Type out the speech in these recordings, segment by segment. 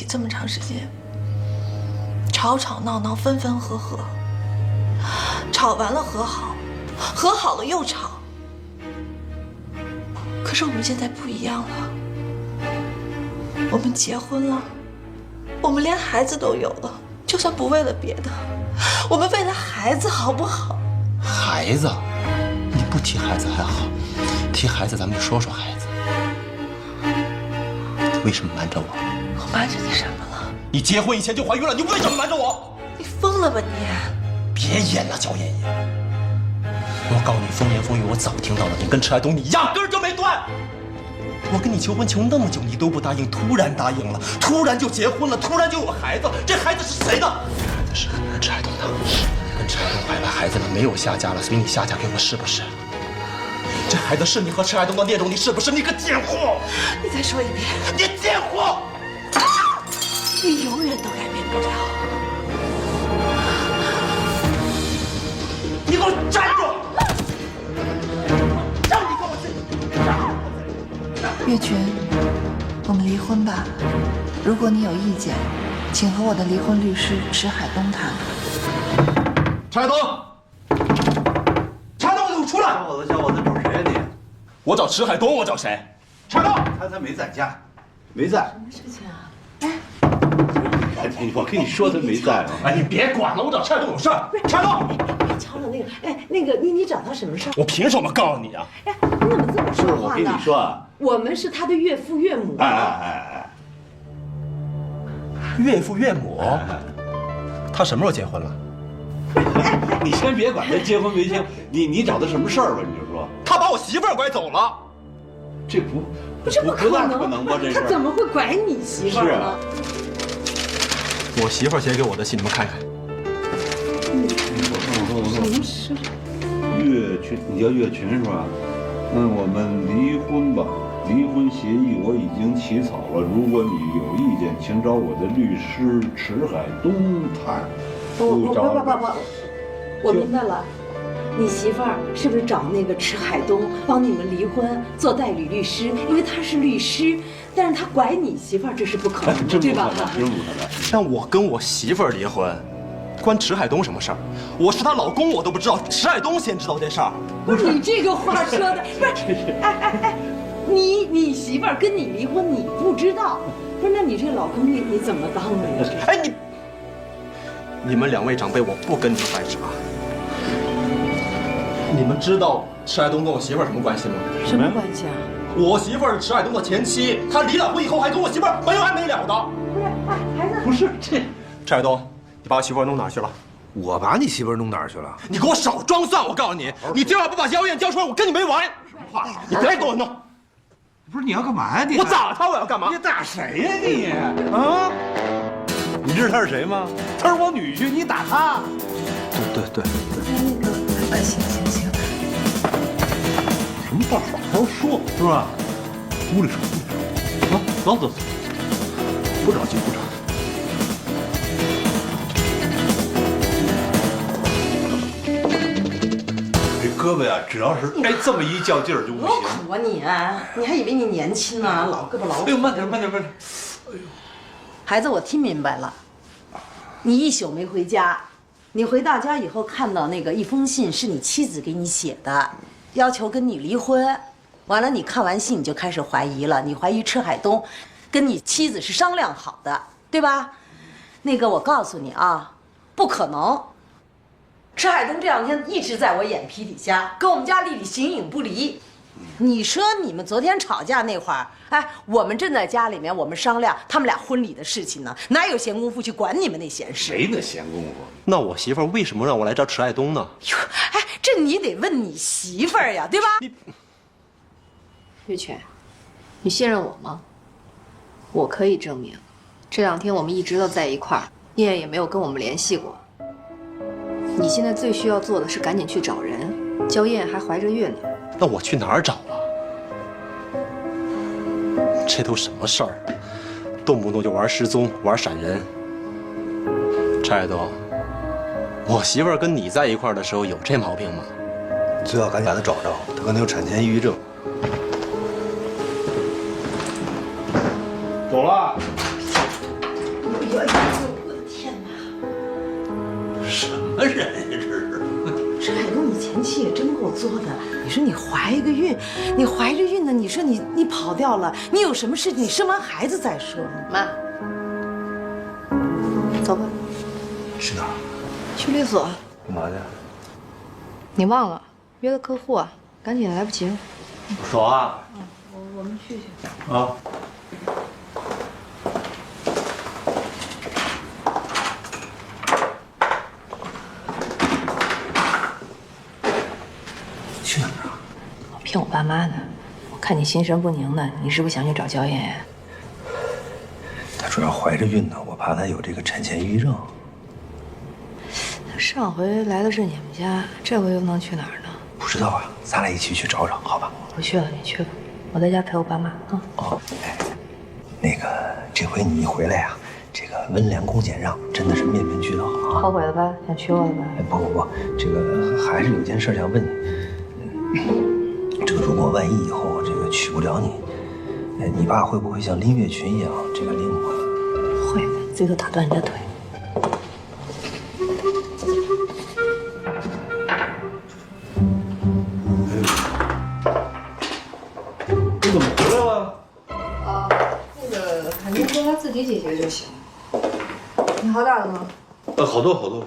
这么长时间，吵吵闹闹，分分合合，吵完了和好，和好了又吵。可是我们现在不一样了，我们结婚了，我们连孩子都有了。就算不为了别的，我们为了孩子，好不好？孩子，你不提孩子还好，提孩子咱们就说说孩子。为什么瞒着我？我瞒着你什么了？你结婚以前就怀孕了，你为什么瞒着我？你疯了吧你？别演了，焦艳艳。我告诉你，风言风语我早听到了，你跟迟海东你压根儿就没断。我跟你求婚求那么久，你都不答应，突然答应了，突然就结婚了，突然就有孩子，这孩子是谁的？孩子是迟海东的，跟迟海东怀了孩子了，没有下家了，所以你下嫁给我是不是？这孩子是你和迟海东的孽种，你是不是？你个贱货！你再说一遍，你贱货！你永远都改变不了。你给我站住！让你跟我去！月群，我们离婚吧。如果你有意见，请和我的离婚律师迟海东谈。迟海东，迟海东，你出来！小伙子，找谁呀你？我找迟海东，我找谁？迟海东，他没在家，没在。什么事情啊？我跟你说他没在啊。哎，你别管了，我找迟海东有事儿。迟海东，别敲了那个，哎，那个你找他什么事儿？我凭什么告诉你啊？哎，你怎么这么说话呢？我跟你说啊，我们是他的岳父岳母。哎，岳父岳母，他什么时候结婚了？你先别管他结婚没结婚，你找他什么事儿吧？你就说他把我媳妇儿拐走了。这不大可能吧？这事他怎么会拐你媳妇儿呢？我媳妇儿写给我的信，你们看看。什么事？岳群，你叫岳群是吧？我们离婚吧。离婚协议我已经起草了，如果你有意见，请找我的律师迟海东谈。不，我明白了。你媳妇儿是不是找那个迟海东帮你们离婚做代理律师？因为他是律师，但是他拐你媳妇儿这是不可能的，对吧？真不可能。但我跟我媳妇儿离婚，关迟海东什么事儿？我是她老公，我都不知道，迟海东先知道这事儿。不是你这个话说的，不是？哎，你媳妇儿跟你离婚，你不知道？不是？那你这老公你怎么当的呀？哎，你们两位长辈，我不跟你们掰扯啊。你们知道迟海东跟我媳妇儿什么关系吗？什么关系啊？我媳妇儿是迟海东的前妻，他离了婚以后还跟我媳妇儿没完没了的。不是，哎，孩子，不是这，迟海东，你把我媳妇儿弄哪儿去了？我把你媳妇儿弄哪儿去了？你给我少装蒜！我告诉你，你今晚不把妖艳交出来，我跟你没完！你别给我弄！不是你要干嘛呀？你我打他，我要干嘛？你打谁呀你？啊！你知道他是谁吗？他是我女婿，你打他？对，行，什么话好好说，是吧？屋里说，走，不着急。这胳膊呀，只要是这么一较劲儿就不多行。苦啊你！你还以为你年轻呢，老胳膊老苦。哎呦，慢点。孩子，我听明白了，你一宿没回家，你回到家以后看到那个一封信是你妻子给你写的，要求跟你离婚。完了，你看完信你就开始怀疑了，你怀疑迟海东跟你妻子是商量好的，对吧？那个我告诉你啊，不可能。迟海东这两天一直在我眼皮底下，跟我们家丽丽形影不离。你说你们昨天吵架那会儿，哎，我们正在家里面，我们商量他们俩婚礼的事情呢，哪有闲工夫去管你们那闲事？没那闲工夫。那我媳妇儿为什么让我来找迟海东呢？哟，哎，这你得问你媳妇儿呀，对吧？月泉，你信任我吗？我可以证明，这两天我们一直都在一块儿，燕燕也没有跟我们联系过。你现在最需要做的是赶紧去找人，焦燕还怀着孕呢。那我去哪儿找啊？这都什么事儿？动不动就玩失踪，玩闪人。迟海东，我媳妇儿跟你在一块儿的时候有这毛病吗？最好赶紧把他找着，他可能有产前抑郁症。走了。哎呦，我的天哪！什么人呀，这是？这海东，你前妻也真够作的。你说你怀一个孕，你怀着孕呢，你说你跑掉了，你有什么事情？你生完孩子再说。妈，走吧，去哪儿？去律所。干嘛去？你忘了约个客户啊？赶紧，来不及了。走啊！我们去。啊！去哪儿啊？我骗我爸妈呢。我看你心神不宁的，你是不是想去找焦妍妍？她主要怀着孕呢，我怕她有这个产前抑郁症。上回来的是你们家，这回又能去哪儿呢？不知道啊，咱俩一起去找找，好吧？不去了，你去吧，我在家陪我爸妈啊。哦，哎，那个这回你一回来呀，这个温良恭俭让，真的是面面俱到啊。后悔了吧？想娶我了吧？哎，不，这个还是有件事想问你。这个如果万一以后这个娶不了你，你爸会不会像林月群一样这个拎我？会，最多打断你的腿。你怎么回来了？那个海宁说他自己解决就行。你好打了吗？好多好多。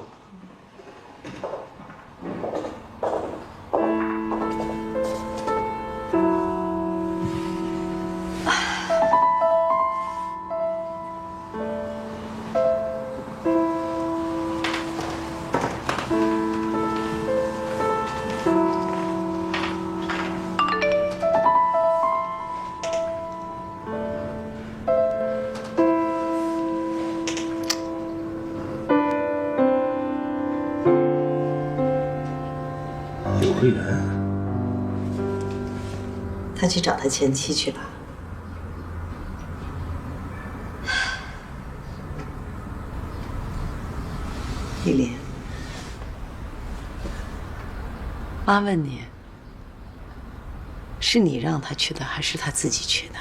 有个人，他去找他前妻去了。丽莲，妈问你，是你让他去的，还是他自己去的？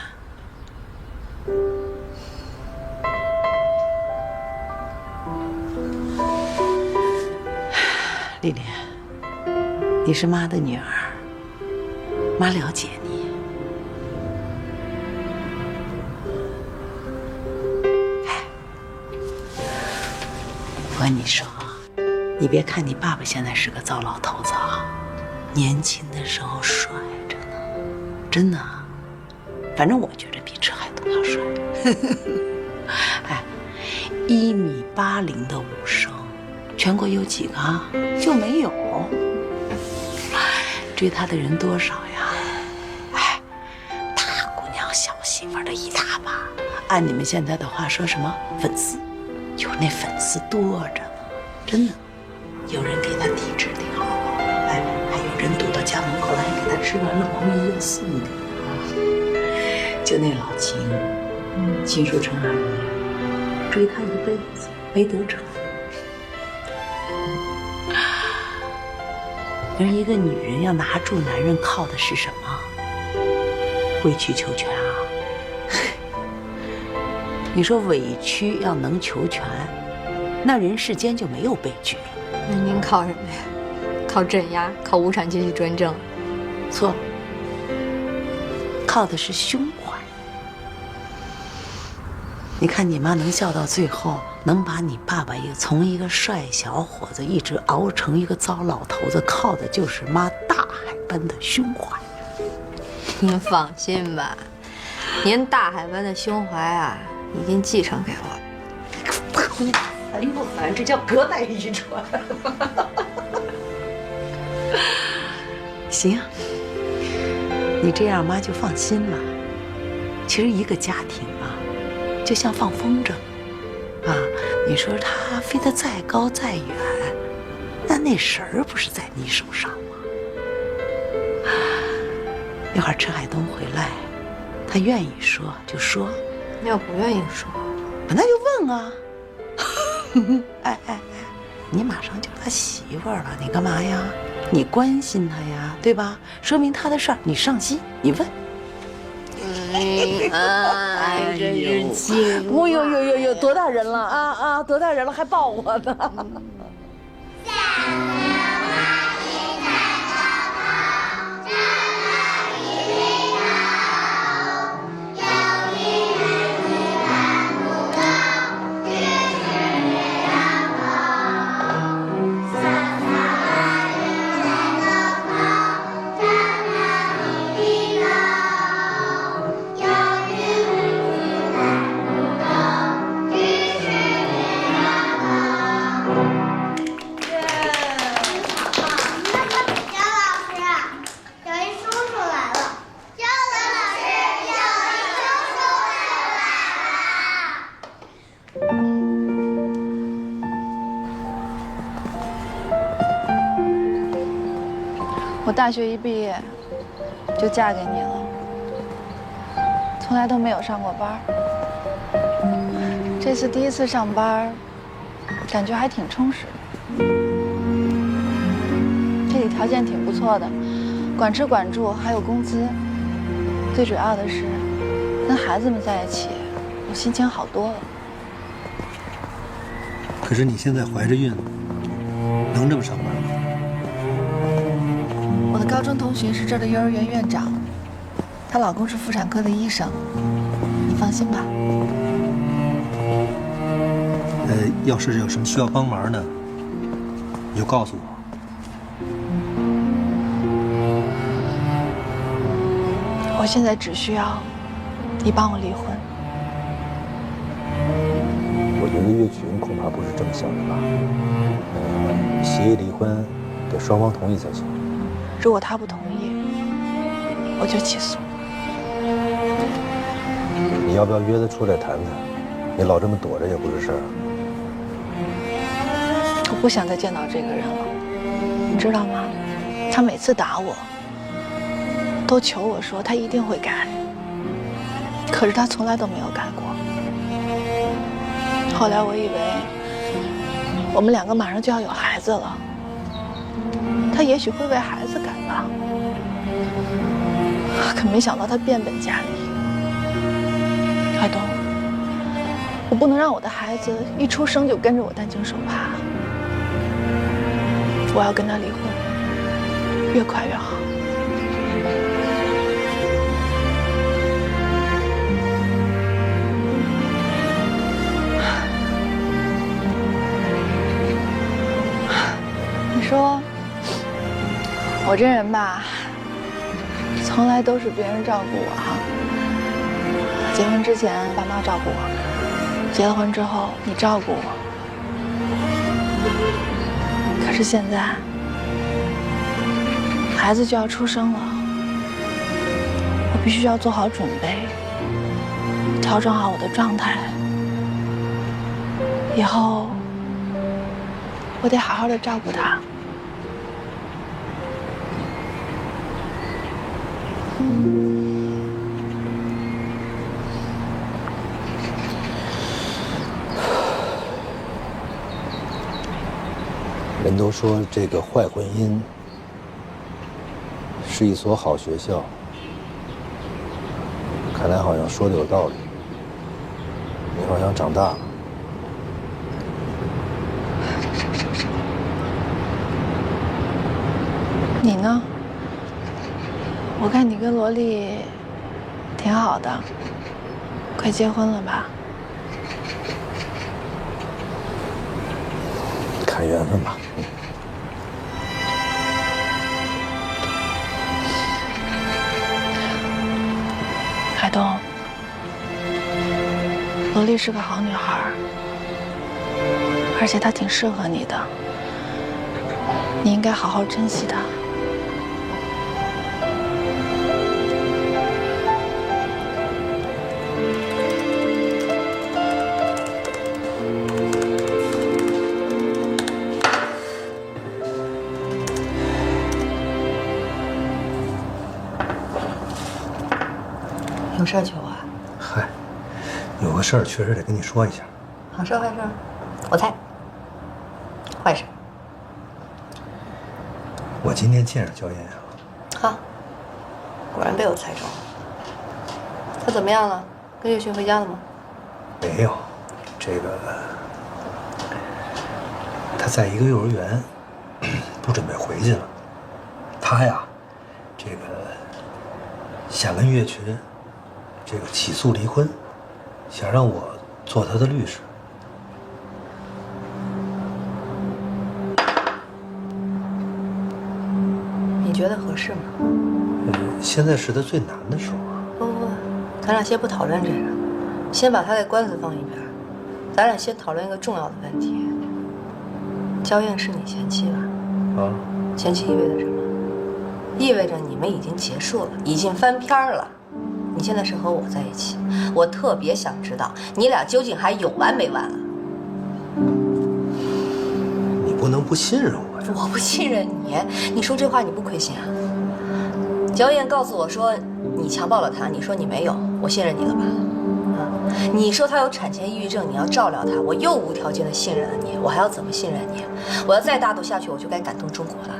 丽莲，你是妈的女儿，妈了解你。哎，我跟你说啊，你别看你爸爸现在是个糟老头子啊，年轻的时候帅着呢，真的啊。反正我觉着比迟海东要帅。哎，1.80米的武生，全国有几个啊？就没有。追他的人多少呀？哎，大姑娘小媳妇的一大把。按你们现在的话说，什么粉丝？有那粉丝多着呢，真的。有人给他递纸条，哎，还有人堵到家门口来给他吃完了黄鱼又送的啊。就那老秦，秦书成阿姨追他一辈子没得逞。而一个女人要拿住男人，靠的是什么？委曲求全啊！你说委屈要能求全，那人世间就没有悲剧了。那您靠什么呀？靠镇压，靠无产阶级专政？错，靠的是胸怀。你看你妈能笑到最后，能把你爸爸从一个帅小伙子一直熬成一个糟老头子，靠的就是妈大海般的胸怀。您放心吧，您大海般的胸怀啊，已经继承给我。烦不烦？这叫隔代遗传。行，你这样妈就放心了。其实一个家庭啊，就像放风筝啊，你说它飞得再高再远，那绳儿不是在你手上吗？一会儿迟海东回来，他愿意说就说，要不愿意说，那就问啊。哎，你马上就他媳妇儿了，你干嘛呀？你关心他呀，对吧？说明他的事儿你上心，你问。哎，真是亲！哦呦，多大人了啊，多大人了还抱我呢！我大学一毕业就嫁给你了，从来都没有上过班。这次第一次上班，感觉还挺充实的。这里条件挺不错的，管吃管住，还有工资。最主要的是，跟孩子们在一起，我心情好多了。可是你现在怀着孕，能这么上班吗？我的高中同学是这儿的幼儿园院长，她老公是妇产科的医生，你放心吧。要是有什么需要帮忙的，你就告诉我。我现在只需要你帮我离婚。我觉得岳群恐怕不是这么想的吧？协议离婚得双方同意才行。如果他不同意，我就起诉。你要不要约他出来谈谈？你老这么躲着也不是事儿。我不想再见到这个人了，你知道吗？他每次打我，都求我说他一定会改，可是他从来都没有改过。后来我以为我们两个马上就要有孩子了，他也许会为孩子改吧，可没想到他变本加厉。海东，我不能让我的孩子一出生就跟着我担惊受怕，我要跟他离婚，越快越好。你说我这人吧，从来都是别人照顾我哈。结婚之前爸妈照顾我，结了婚之后你照顾我。可是现在孩子就要出生了，我必须要做好准备，调整好我的状态。以后我得好好的照顾他。人都说这个坏婚姻是一所好学校，看来好像说的有道理。你好像长大了。你呢？我看你跟罗莉挺好的，快结婚了吧？看缘分吧。海东，罗莉是个好女孩，而且她挺适合你的，你应该好好珍惜她。有事求我啊？嗨，有个事儿确实得跟你说一下。好事坏事？我猜。坏事。我今天见着焦艳艳了。哈，果然被我猜中了。他怎么样了？跟岳群回家了吗？没有，这个他在一个幼儿园，不准备回去了。他呀，这个想跟岳群这个起诉离婚，想让我做他的律师。你觉得合适吗？现在是他最难的时候。不，咱俩先不讨论这个，先把他的官司放一边，咱俩先讨论一个重要的问题。娇艳是你前妻吧？啊，前妻意味着什么？意味着你们已经结束了，已经翻篇了。你现在是和我在一起，我特别想知道你俩究竟还有完没完了。你不能不信任我呀！我不信任你，你说这话你不亏心啊？娇艳告诉我说你强暴了她，你说你没有，我信任你了吧？啊，你说她有产前抑郁症，你要照料她，我又无条件的信任了你，我还要怎么信任你？我要再大度下去，我就该感动中国了。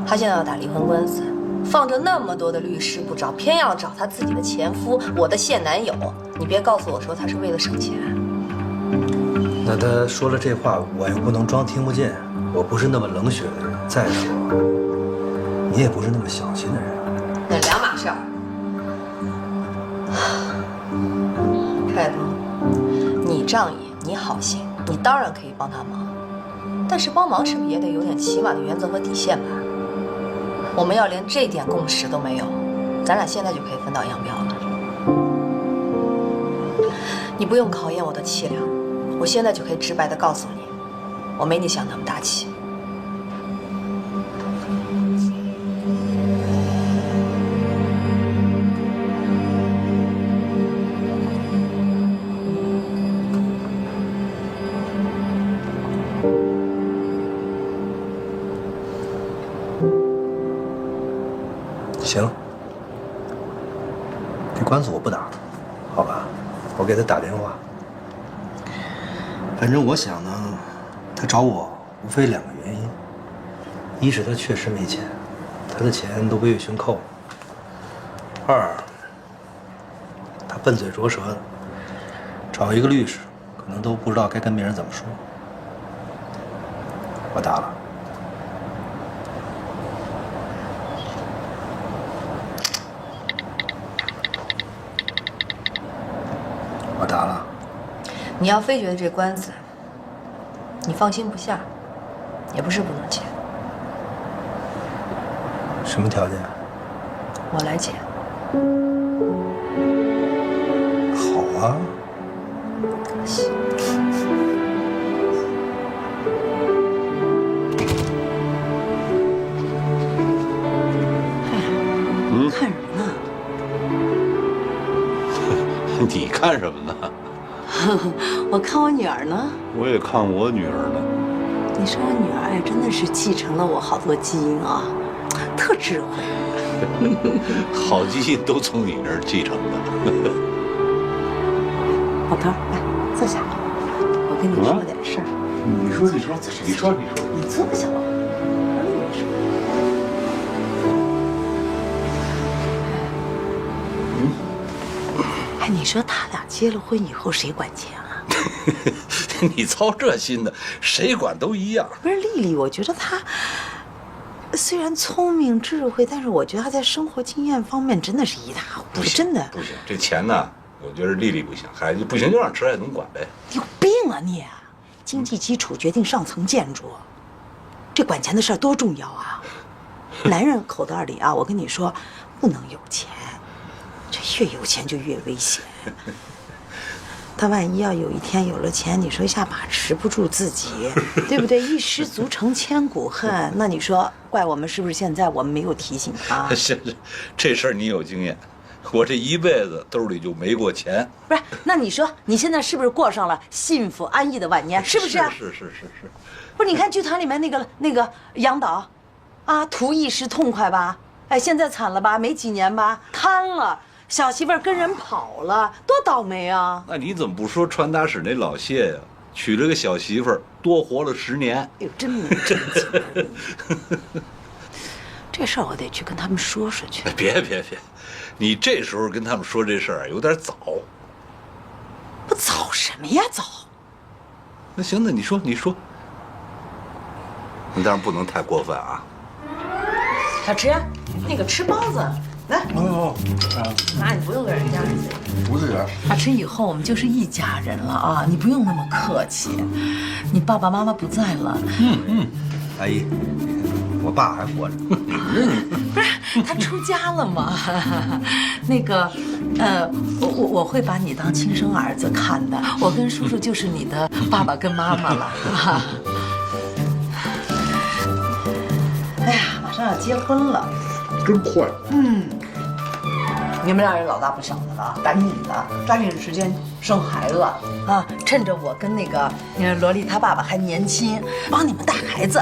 她现在要打离婚官司，放着那么多的律师不找，偏要找她自己的前夫，我的现男友。你别告诉我说她是为了省钱。那他说了这话，我也不能装听不见。我不是那么冷血的人。再说，你也不是那么小心的人。那两码事儿。凯东，你仗义，你好心，你当然可以帮他忙，但是帮忙是不是也得有点起码的原则和底线吧？我们要连这点共识都没有，咱俩现在就可以分道扬镳了。你不用考验我的气量，我现在就可以直白地告诉你，我没你想那么大气。行，这官司我不打了，好吧？我给他打电话。反正我想呢，他找我无非两个原因：一是他确实没钱，他的钱都被岳群扣了；二，他笨嘴拙舌的，找一个律师，可能都不知道该跟别人怎么说。我打了。我打了。你要非觉得这官司你放心不下，也不是不能解。什么条件？我来解。好啊。可惜。看什么呢？你看什么呢？我看我女儿呢。我也看我女儿呢。你说我女儿哎，真的是继承了我好多基因啊，特智慧。好基因都从你那儿继承的。老头，来坐下，我跟你说点事儿。你说，你坐下吧。哎，你说他俩结了婚以后谁管钱啊？你操这心的，谁管都一样。不是丽丽，我觉得她虽然聪明智慧，但是我觉得她在生活经验方面真的是一塌糊涂，真的不行。这钱呢，我觉得丽丽不行，孩子不行就让迟海东管呗。你有病啊你！经济基础决定上层建筑，这管钱的事儿多重要啊！男人口袋里啊，我跟你说，不能有钱。这越有钱就越危险。他万一要有一天有了钱，你说一下把持不住自己，对不对？一失足成千古恨，那你说怪我们是不是？现在我们没有提醒他。是，这事儿你有经验，我这一辈子兜里就没过钱。不是，那你说你现在是不是过上了幸福安逸的晚年？是不是？是。不是，你看剧团里面那个杨导，啊，图一时痛快吧？哎，现在惨了吧？没几年吧，瘫了。小媳妇儿跟人跑了，多倒霉啊！那你怎么不说传达室那老谢呀？娶了个小媳妇儿，多活了10年。哎呦，真没正经。这事儿我得去跟他们说说去。别，你这时候跟他们说这事儿有点早。不早什么呀早？那行，那你说，你当然不能太过分啊。小池，那个吃包子来。妈，你不用跟人家。不是人。小池，以后我们就是一家人了啊，你不用那么客气。你爸爸妈妈不在了。阿姨，我爸还活着。不是，他出家了吗？那个，我会把你当亲生儿子看的。我跟叔叔就是你的爸爸跟妈妈了。哎呀，马上要结婚了，真快。你们俩人老大不小的了，赶紧的，抓紧时间生孩子啊！趁着我跟那个萝莉她爸爸还年轻，帮你们带孩子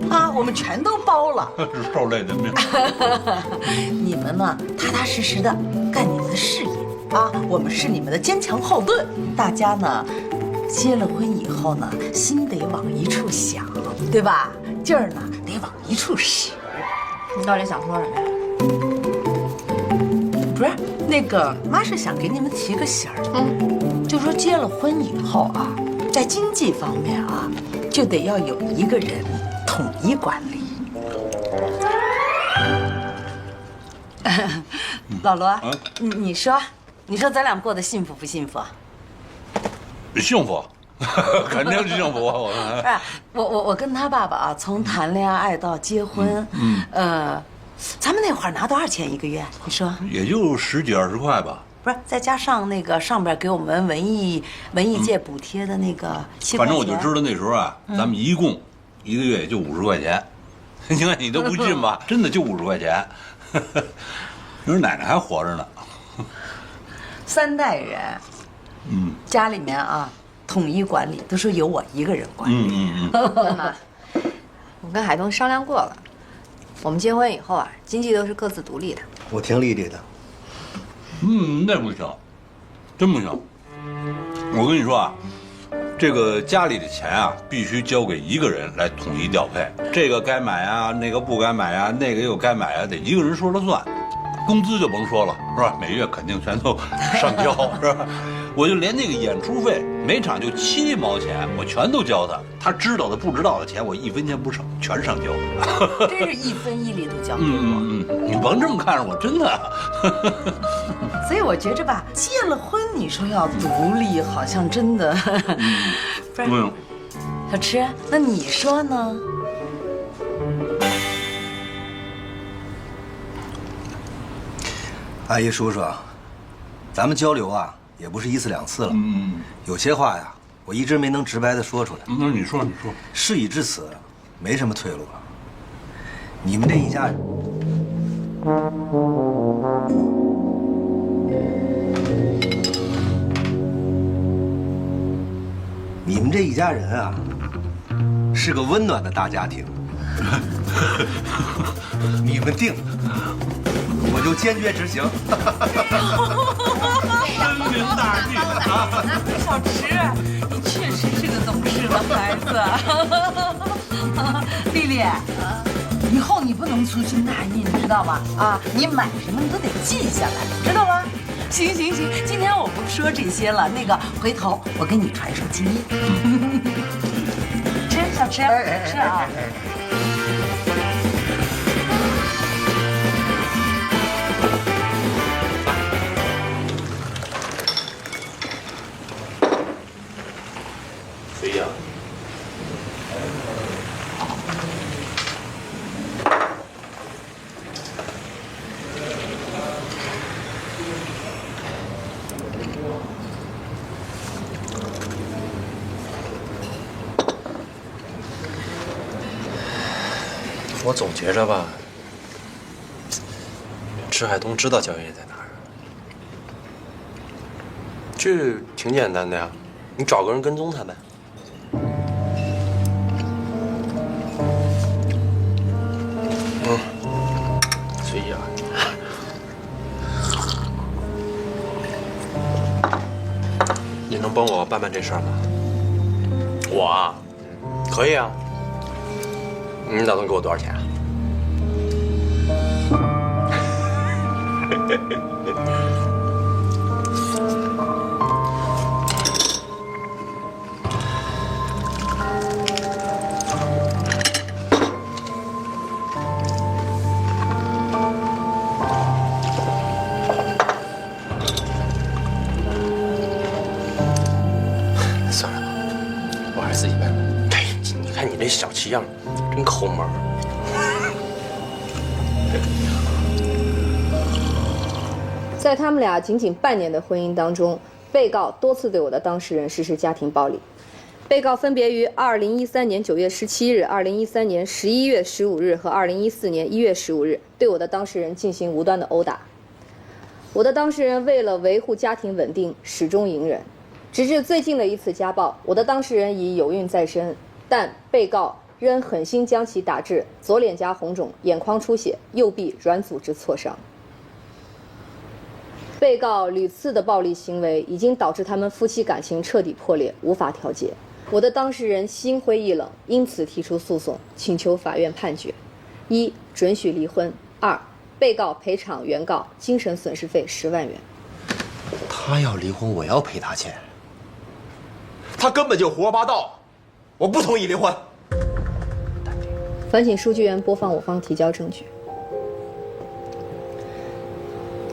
啊！我们全都包了。是受累的命。你们呢，踏踏实实的干你们的事业啊！我们是你们的坚强后盾。大家呢，结了婚以后呢，心得往一处想，对吧？劲儿呢得往一处使。你到底想说什么呀？不是，那个妈是想给你们提个醒儿，就说结了婚以后啊，在经济方面啊，就得要有一个人统一管理。老罗，你说咱俩过得幸福不幸福？幸福，肯定是幸福。我跟他爸爸啊，从谈恋爱到结婚，咱们那会儿拿多少钱一个月？你说？也就10几20块吧。不是，再加上那个上边给我们文艺界补贴的那个7块钱。反正我就知道那时候啊，咱们一共一个月也就50块钱。你看你都不信吧？真的就50块钱。你说奶奶还活着呢。 3代人，家里面啊统一管理，都是由我一个人管理。妈，我跟海东商量过了，我们结婚以后啊，经济都是各自独立的。我听丽丽的。那不行，真不行。我跟你说啊，这个家里的钱啊，必须交给一个人来统一调配。这个该买啊，那个不该买啊，那个又该买啊，得一个人说了算。 工资就甭说了，是吧？每月肯定全都上交，是吧？我就连那个演出费，每场就7毛钱，我全都交他。他知道的、不知道的钱，我1分钱不剩，全上交。真是1分1厘都交给我。你甭这么看着我，真的。所以我觉着吧，结了婚，你说要独立，好像真的。不是，小池，那你说呢？ 阿姨叔叔，咱们交流啊，也不是1次2次了。有些话呀，我一直没能直白的说出来。那你说，你说。事已至此，没什么退路了。你们这一家人，啊，是个温暖的大家庭。你们定。 我就坚决执行。深明大义啊！小池，你确实是个懂事的孩子。丽丽，以后你不能粗心大意，你知道吗？啊，你买什么你都得记下来，知道吗？行，今天我不说这些了，那个回头我给你传授技艺。吃，小池，吃啊。 飞呀！我总觉着吧，池海东知道焦艳艳在哪儿，这挺简单的呀，你找个人跟踪他呗。 随意啊！你能帮我办这事儿吗？我啊，可以啊。你打算给我多少钱啊？算了吧，我还是自己办吧。哎，你看你这小气样，真抠门。在他们俩仅仅半年的婚姻当中，被告多次对我的当事人实施家庭暴力。被告分别于2013年9月17日、2013年11月15日和2014年1月15日对我的当事人进行无端的殴打。我的当事人为了维护家庭稳定，始终隐忍，直至最近的一次家暴，我的当事人已有孕在身，但被告仍狠心将其打至左脸颊红肿、眼眶出血、右臂软组织挫伤。被告屡次的暴力行为已经导致他们夫妻感情彻底破裂，无法调解。我的当事人心灰意冷，因此提出诉讼，请求法院判决：一、准许离婚；二、被告赔偿原告精神损失费10万元。他要离婚，我要赔他钱。他根本就胡说八道，我不同意离婚。烦请书记员播放我方提交证据。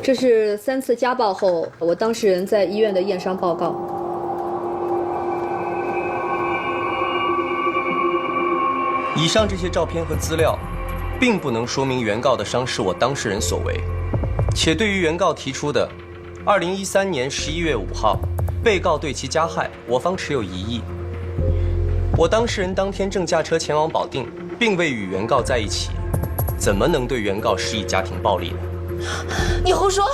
这是3次家暴后我当事人在医院的验伤报告。以上这些照片和资料，并不能说明原告的伤是我当事人所为，且对于原告提出的2013年11月5号，被告对其加害，我方持有疑义。我当事人当天正驾车前往保定，并未与原告在一起，怎么能对原告施以家庭暴力呢？你胡说！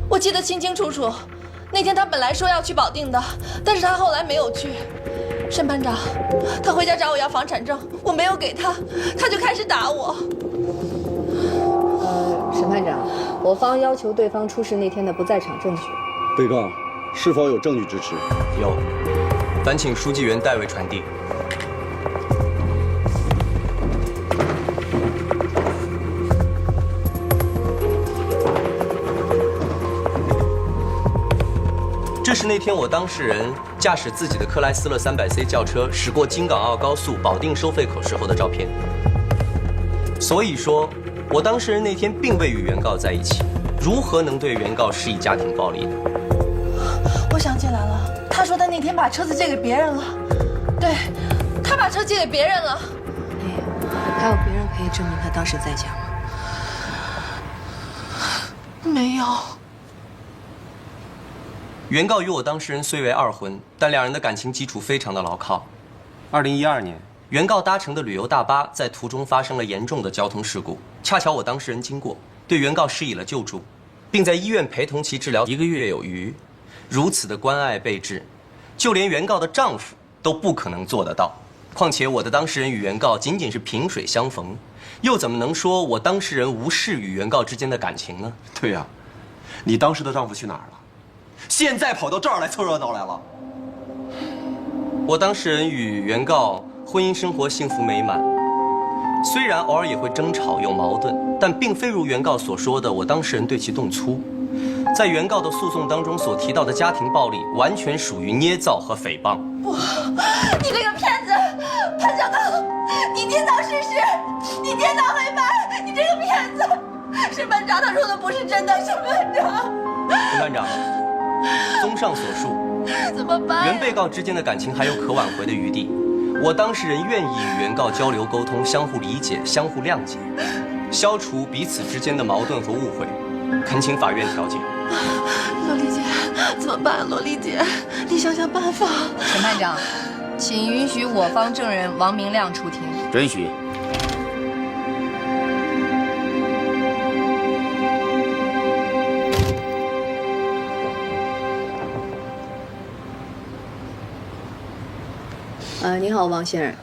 我记得清清楚楚，那天他本来说要去保定的，但是他后来没有去。沈班长，他回家找我要房产证，我没有给他，他就开始打我。沈班长，我方要求对方出示那天的不在场证据。被告是否有证据支持？有，烦请书记员代为传递。这是那天我当事人驾驶自己的克莱斯勒300C 轿车驶过京港澳高速保定收费口时候的照片。所以说，我当事人那天并未与原告在一起，如何能对原告施以家庭暴力呢？我想起来了，他说他那天把车子借给别人了，对，他把车借给别人了。还有别人可以证明他当时在家吗？没有。原告与我当事人虽为二婚，但两人的感情基础非常的牢靠。2012年，原告搭乘的旅游大巴在途中发生了严重的交通事故，恰巧我当事人经过，对原告施以了救助，并在医院陪同其治疗1个月有余。如此的关爱备至，就连原告的丈夫都不可能做得到。况且我的当事人与原告仅仅是萍水相逢，又怎么能说我当事人无视与原告之间的感情呢？对呀，你当时的丈夫去哪儿了？现在跑到这儿来凑热闹来了。我当事人与原告婚姻生活幸福美满，虽然偶尔也会争吵有矛盾，但并非如原告所说的我当事人对其动粗。在原告的诉讼当中所提到的家庭暴力，完全属于捏造和诽谤。不，你这个骗子，潘小刚，你颠倒事实，你颠倒黑白，你这个骗子！沈班长他说的不是真的，沈班长。沈班长。综上所述，怎么办？原被告之间的感情还有可挽回的余地。我当事人愿意与原告交流沟通，相互理解，相互谅解，消除彼此之间的矛盾和误会，恳请法院调解。罗丽姐，怎么办？罗丽姐，你想想办法。沈班长，请允许我方证人王明亮出庭。准许。您好，王先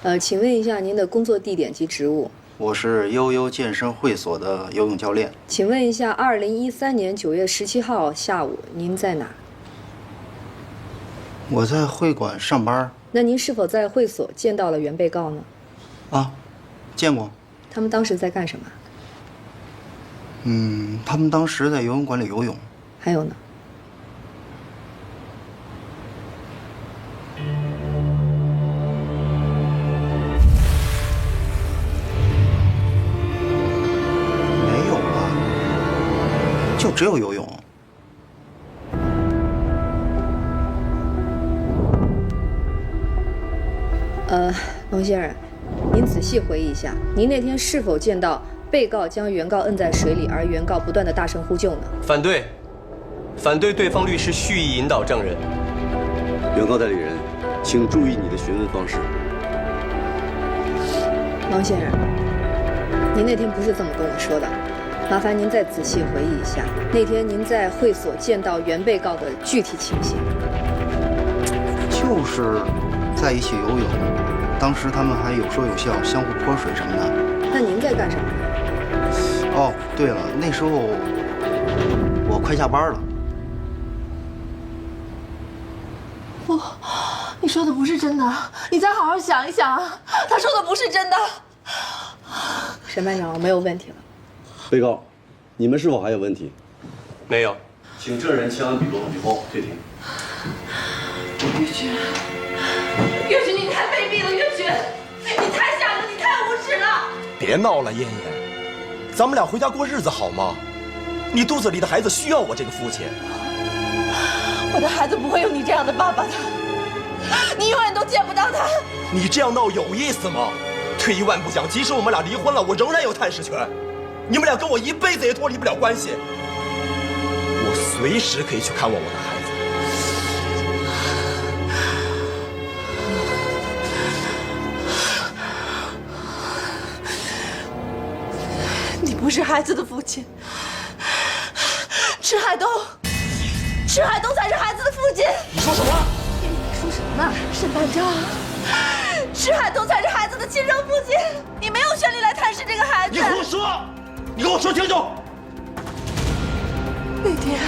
生，请问一下您的工作地点及职务？我是悠悠健身会所的游泳教练。请问一下，2013年9月17号下午您在哪？我在会馆上班。那您是否在会所见到了原被告呢？啊，见过。他们当时在干什么？他们当时在游泳馆里游泳。还有呢？没有了，就只有游泳。龙先生，您仔细回忆一下，您那天是否见到被告将原告摁在水里，而原告不断的大声呼救呢？反对，反对对方律师蓄意引导证人。原告代理人，请注意你的询问方式。王先生，您那天不是这么跟我说的，麻烦您再仔细回忆一下，那天您在会所见到原被告的具体情形。就是在一起游泳，当时他们还有说有笑，相互泼水什么的。那您在干什么？哦，对了，那时候我快下班了。你说的不是真的，你再好好想一想啊！他说的不是真的。审判长，我没有问题了。被告，你们是否还有问题？没有，请证人签完笔录以后退庭。岳军，岳军，你太卑鄙了！岳军，你太下流，你太无耻了！别闹了，燕燕，咱们俩回家过日子好吗？你肚子里的孩子需要我这个父亲。我的孩子不会有你这样的爸爸的，你永远都见不到他。你这样闹有意思吗？退一万步讲，即使我们俩离婚了，我仍然有探视权。你们俩跟我一辈子也脱离不了关系。我随时可以去看望我的孩子。你不是孩子的父亲，池海东才是孩子的父亲。你说什么？你说什么呢？审判长，池海东才是孩子的亲生父亲，你没有权利来探视这个孩子。你胡说！你给我说清楚。那天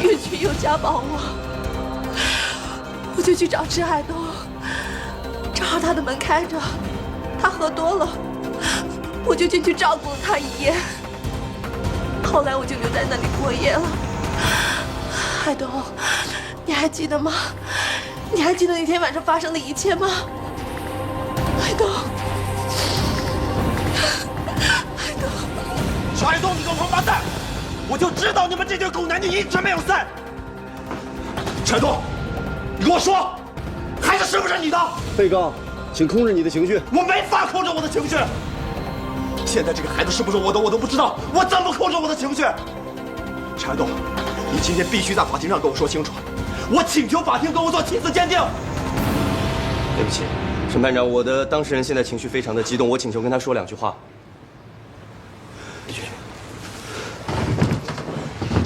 岳军又家暴我就去找池海东，正好他的门开着，他喝多了，我就进去照顾了他一夜。后来我就留在那里过夜了。海东，你还记得吗？你还记得那天晚上发生的一切吗？海东，池海东，你个王八蛋！我就知道你们这对狗男女一直没有散。池海东，你跟我说，孩子是不是你的？被告，请控制你的情绪。我没法控制我的情绪。现在这个孩子是不是我的，我都不知道，我怎么控制我的情绪？池海东，你今天必须在法庭上跟我说清楚。我请求法庭跟我做亲子鉴定。对不起，审判长，我的当事人现在情绪非常的激动，我请求跟他说2句话。岳军，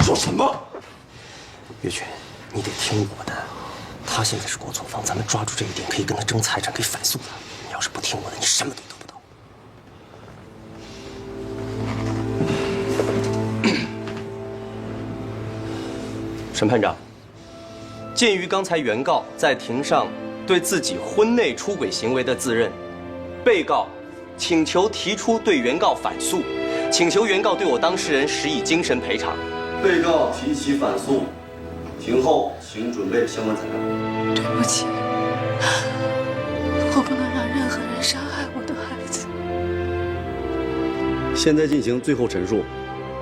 说什么？岳军，你得听我的。他现在是过错方，咱们抓住这一点，可以跟他争财产，可以反诉他。你要是不听我的，你什么都得不到。审判长，鉴于刚才原告在庭上对自己婚内出轨行为的自认，被告请求提出对原告反诉，请求原告对我当事人施以精神赔偿。被告提起反诉，庭后请准备相关材料。对不起，我不能让任何人伤害我的孩子。现在进行最后陈述，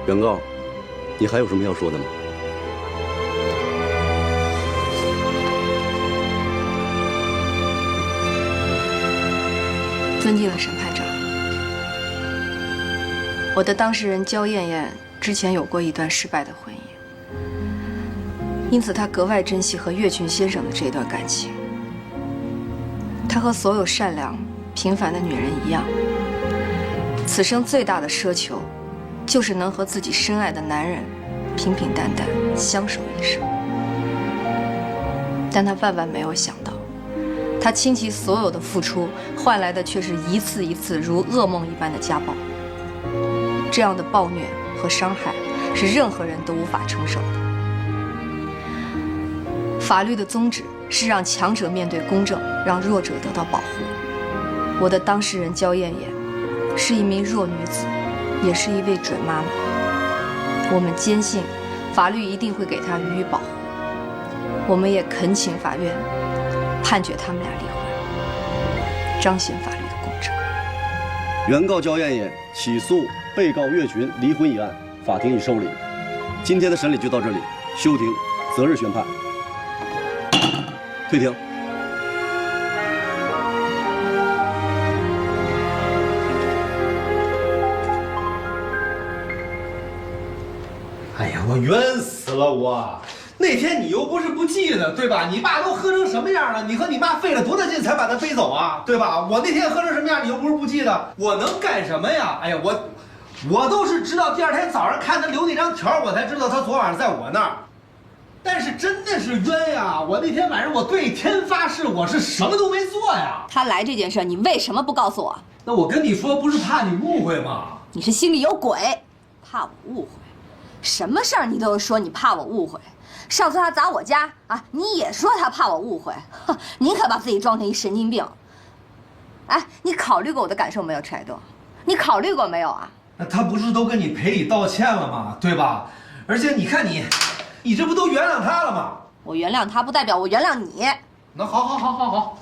原告，你还有什么要说的吗？尊敬的审判长，我的当事人焦艳艳之前有过一段失败的婚姻，因此她格外珍惜和岳群先生的这段感情。她和所有善良、平凡的女人一样，此生最大的奢求，就是能和自己深爱的男人平平淡淡相守一生。但她万万没有想到，他倾其所有的付出，换来的却是一次一次如噩梦一般的家暴。这样的暴虐和伤害是任何人都无法承受的。法律的宗旨是让强者面对公正，让弱者得到保护。我的当事人焦艳艳是一名弱女子，也是一位准妈妈。我们坚信，法律一定会给她予以保护。我们也恳请法院判决他们俩离婚，彰显法律的公正。原告焦艳艳起诉被告岳群离婚一案，法庭已受理。今天的审理就到这里，休庭，择日宣判。退庭。哎呀，我冤死了我！那天你又不是不记得，对吧？你爸都喝成什么样了？你和你妈费了多大劲才把他背走啊，对吧？我那天喝成什么样，你又不是不记得，我能干什么呀？哎呀，我都是直到第二天早上看他留那张条，我才知道他昨晚上在我那儿。但是真的是冤呀！我那天晚上我对天发誓，我是什么都没做呀。他来这件事，你为什么不告诉我？那我跟你说，不是怕你误会吗？你是心里有鬼，怕我误会。什么事儿你都有说你怕我误会。上次他砸我家啊，你也说他怕我误会。哼，你可把自己装成一神经病。哎，你考虑过我的感受没有，柴东？你考虑过没有啊？那他不是都跟你赔礼道歉了吗？对吧？而且你看你这不都原谅他了吗？我原谅他不代表我原谅你。那好，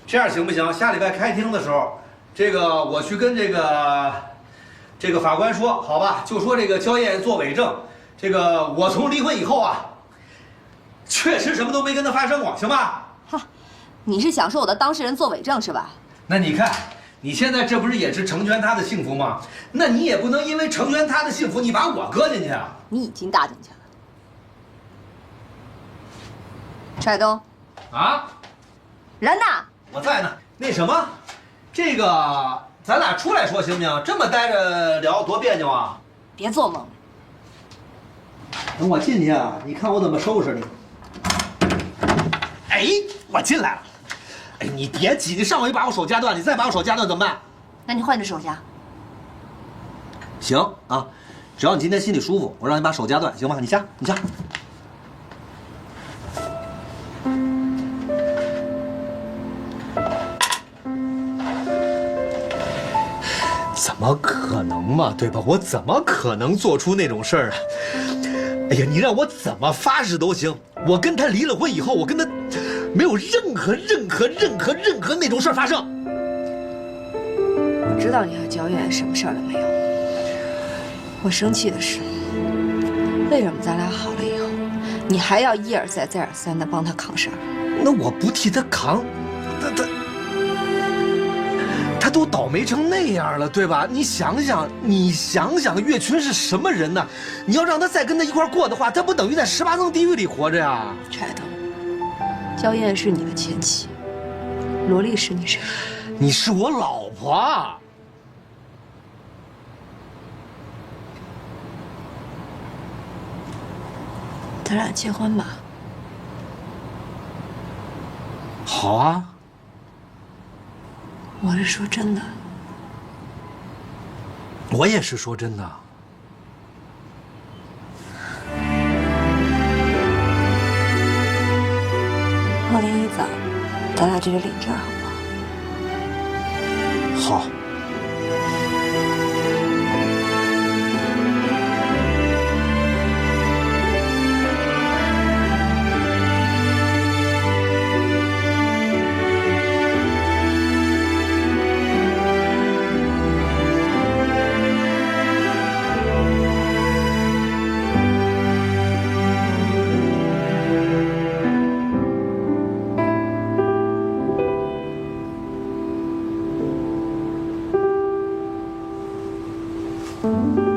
这样行不行？下礼拜开庭的时候，这个我去跟这个法官说，好吧？就说这个焦艳艳做伪证，这个我从离婚以后啊，确实什么都没跟他发生过，行吧？哈，你是想说我的当事人做伪证是吧？那你看，你现在这不是也是成全他的幸福吗？那你也不能因为成全他的幸福，你把我搁进去啊！你已经搭进去了。柴东，啊，人呢？我在呢。那什么，这个咱俩出来说行不行？这么待着聊多别扭啊！别做梦。等我进去啊，你看我怎么收拾你。哎，我进来了。哎，你别急，你上回把我手夹断，你再把我手夹断怎么办？那你换只手夹。行啊，只要你今天心里舒服，我让你把手夹断，行吗？你夹。怎么可能嘛，对吧？我怎么可能做出那种事儿啊？哎呀，你让我怎么发誓都行。我跟他离了婚以后，我跟他没有任何那种事儿发生。我知道你和焦艳艳什么事儿都没有。我生气的是，为什么咱俩好了以后，你还要一而再再而三的帮他扛事儿？那我不替他扛，他都倒霉成那样了，对吧？你想想，岳群是什么人呢？你要让他再跟他一块过的话，他不等于在18层地狱里活着呀？柴东，焦艳是你的前妻，罗丽是你谁？你是我老婆。咱俩结婚吧。好啊。我是说真的。我也是说真的。后天一早，咱俩这就领证，好不好？好。嗯。